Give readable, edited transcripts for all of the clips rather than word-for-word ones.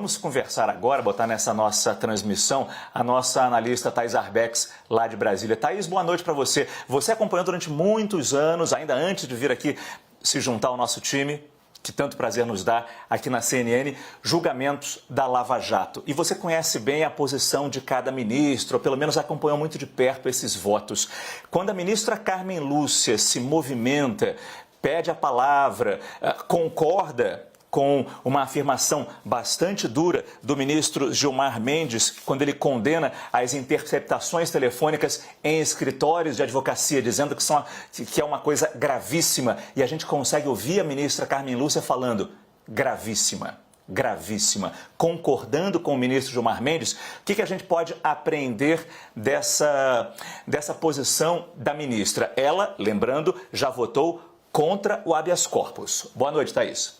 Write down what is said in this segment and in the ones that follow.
Vamos conversar agora, botar nessa nossa transmissão a nossa analista Thaís Arbex, lá de Brasília. Thaís, boa noite para você. Você acompanhou durante muitos anos, ainda antes de vir aqui se juntar ao nosso time, que tanto prazer nos dá aqui na CNN, julgamentos da Lava Jato. E você conhece bem a posição de cada ministro, ou pelo menos acompanhou muito de perto esses votos. Quando a ministra Carmen Lúcia se movimenta, pede a palavra, concorda com uma afirmação bastante dura do ministro Gilmar Mendes, quando ele condena as interceptações telefônicas em escritórios de advocacia, dizendo que é uma coisa gravíssima. E a gente consegue ouvir a ministra Carmen Lúcia falando gravíssima, gravíssima. Concordando com o ministro Gilmar Mendes, o que a gente pode aprender dessa posição da ministra? Ela, lembrando, já votou contra o habeas corpus. Boa noite, Thaís.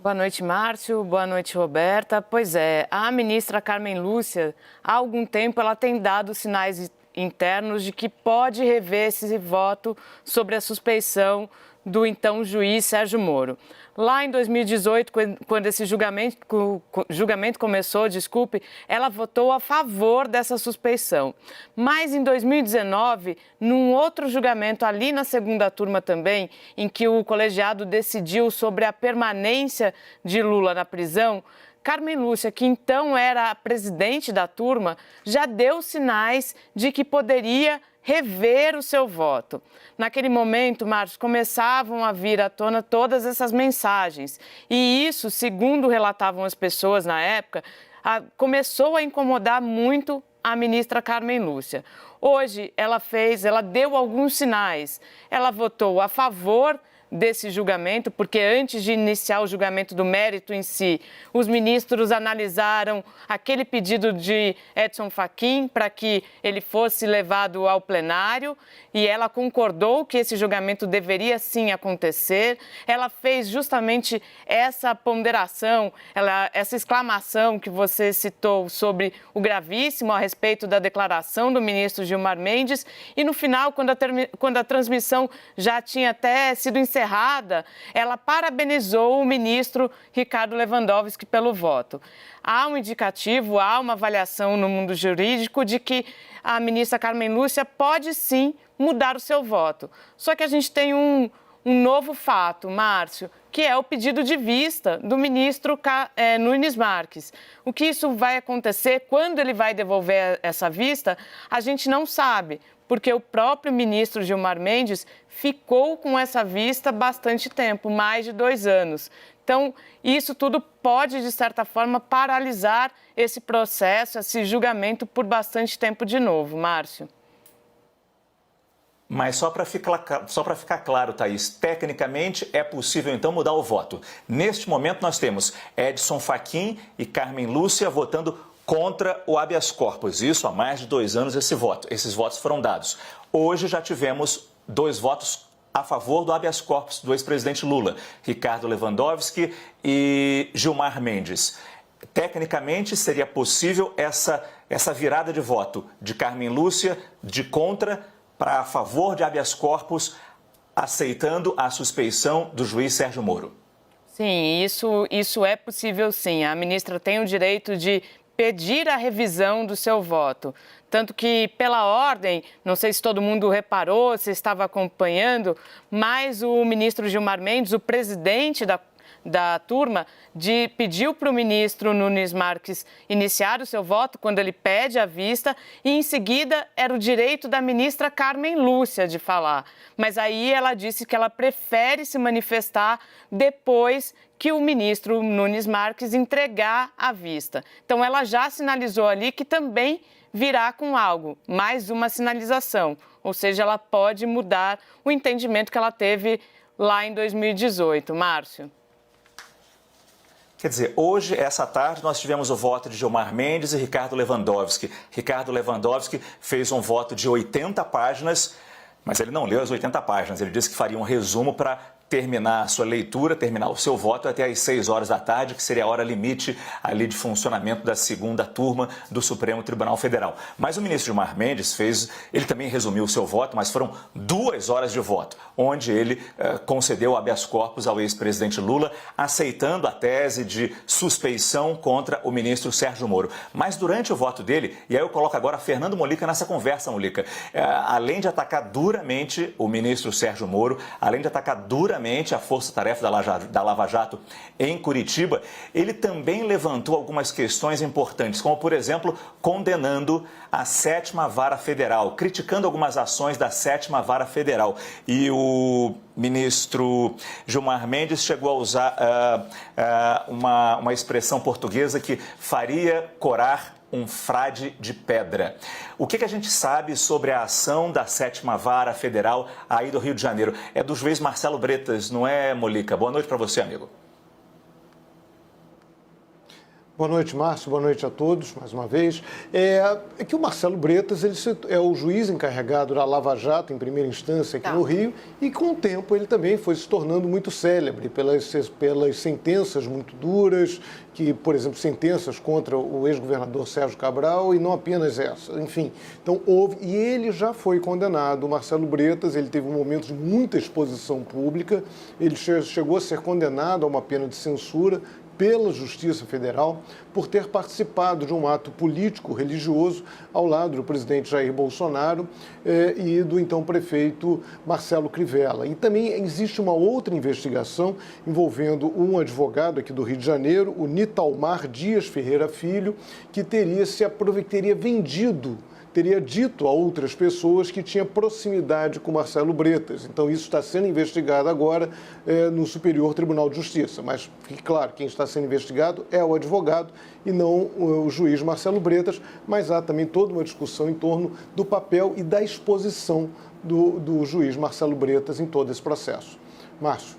Boa noite, Márcio. Boa noite, Roberta. Pois é, a ministra Carmen Lúcia, há algum tempo, ela tem dado sinais internos de que pode rever esse voto sobre a suspeição do então juiz Sérgio Moro. Lá em 2018, quando esse julgamento começou, ela votou a favor dessa suspeição. Mas em 2019, num outro julgamento ali na segunda turma também, em que o colegiado decidiu sobre a permanência de Lula na prisão, Carmen Lúcia, que então era a presidente da turma, já deu sinais de que poderia rever o seu voto. Naquele momento, Márcio, começavam a vir à tona todas essas mensagens. E isso, segundo relatavam as pessoas na época, começou a incomodar muito a ministra Carmen Lúcia. Hoje, ela deu alguns sinais. Ela votou a favor desse julgamento, porque antes de iniciar o julgamento do mérito em si, os ministros analisaram aquele pedido de Edson Fachin para que ele fosse levado ao plenário e ela concordou que esse julgamento deveria sim acontecer. Ela fez justamente essa ponderação, essa exclamação que você citou sobre o gravíssimo a respeito da declaração do ministro Gilmar Mendes e no final, quando a transmissão já tinha até sido encerrada, ela parabenizou o ministro Ricardo Lewandowski pelo voto. Há um indicativo, há uma avaliação no mundo jurídico de que a ministra Carmen Lúcia pode sim mudar o seu voto. Só que a gente tem um novo fato, Márcio, que é o pedido de vista do ministro Nunes Marques. O que isso vai acontecer, quando ele vai devolver essa vista, a gente não sabe, porque o próprio ministro Gilmar Mendes ficou com essa vista bastante tempo, mais de 2 anos. Então, isso tudo pode, de certa forma, paralisar esse processo, esse julgamento por bastante tempo de novo, Márcio. Mas só para ficar claro, Thaís, tecnicamente é possível então mudar o voto. Neste momento nós temos Edson Fachin e Carmen Lúcia votando contra o habeas corpus. Isso há mais de 2 anos esses votos foram dados. Hoje já tivemos 2 votos a favor do habeas corpus do ex-presidente Lula, Ricardo Lewandowski e Gilmar Mendes. Tecnicamente seria possível essa virada de voto de Carmen Lúcia de contra para a favor de habeas corpus, aceitando a suspeição do juiz Sérgio Moro. Sim, isso é possível sim. A ministra tem o direito de pedir a revisão do seu voto. Tanto que, pela ordem, não sei se todo mundo reparou, se estava acompanhando, mas o ministro Gilmar Mendes, o presidente da turma, pediu para o ministro Nunes Marques iniciar o seu voto quando ele pede a vista e, em seguida, era o direito da ministra Carmen Lúcia de falar. Mas aí ela disse que ela prefere se manifestar depois que o ministro Nunes Marques entregar a vista. Então, ela já sinalizou ali que também virá com algo, mais uma sinalização. Ou seja, ela pode mudar o entendimento que ela teve lá em 2018. Márcio. Quer dizer, hoje, essa tarde, nós tivemos o voto de Gilmar Mendes e Ricardo Lewandowski. Ricardo Lewandowski fez um voto de 80 páginas, mas ele não leu as 80 páginas. Ele disse que faria um resumo para terminar a sua leitura, terminar o seu voto até às 6 horas da tarde, que seria a hora limite ali de funcionamento da segunda turma do Supremo Tribunal Federal. Mas o ministro Gilmar Mendes ele também resumiu o seu voto, mas foram 2 horas de voto, onde ele concedeu habeas corpus ao ex-presidente Lula, aceitando a tese de suspeição contra o ministro Sérgio Moro. Mas durante o voto dele, e aí eu coloco agora Fernando Molica nessa conversa, Molica, além de atacar duramente o ministro Sérgio Moro, além de atacar duramente a força-tarefa da Lava Jato em Curitiba, ele também levantou algumas questões importantes, como, por exemplo, condenando a 7ª Vara Federal, criticando algumas ações da 7ª Vara Federal. E o ministro Gilmar Mendes chegou a usar uma expressão portuguesa que faria corar um frade de pedra. O que a gente sabe sobre a ação da 7ª Vara Federal aí do Rio de Janeiro? É do juiz Marcelo Bretas, não é, Molica? Boa noite para você, amigo. Boa noite, Márcio. Boa noite a todos, mais uma vez. É que o Marcelo Bretas ele é o juiz encarregado da Lava Jato, em primeira instância, aqui no Rio, e com o tempo ele também foi se tornando muito célebre pelas sentenças muito duras, que, por exemplo, sentenças contra o ex-governador Sérgio Cabral, e não apenas essa. Enfim, então houve, e ele já foi condenado. O Marcelo Bretas, ele teve um momento de muita exposição pública, ele chegou a ser condenado a uma pena de censura pela Justiça Federal por ter participado de um ato político religioso ao lado do presidente Jair Bolsonaro e do então prefeito Marcelo Crivella. E também existe uma outra investigação envolvendo um advogado aqui do Rio de Janeiro, o Nitalmar Dias Ferreira Filho, que teria dito a outras pessoas que tinha proximidade com Marcelo Bretas. Então, isso está sendo investigado agora no Superior Tribunal de Justiça. Mas, fique claro, quem está sendo investigado é o advogado e não o juiz Marcelo Bretas, mas há também toda uma discussão em torno do papel e da exposição do juiz Marcelo Bretas em todo esse processo. Márcio.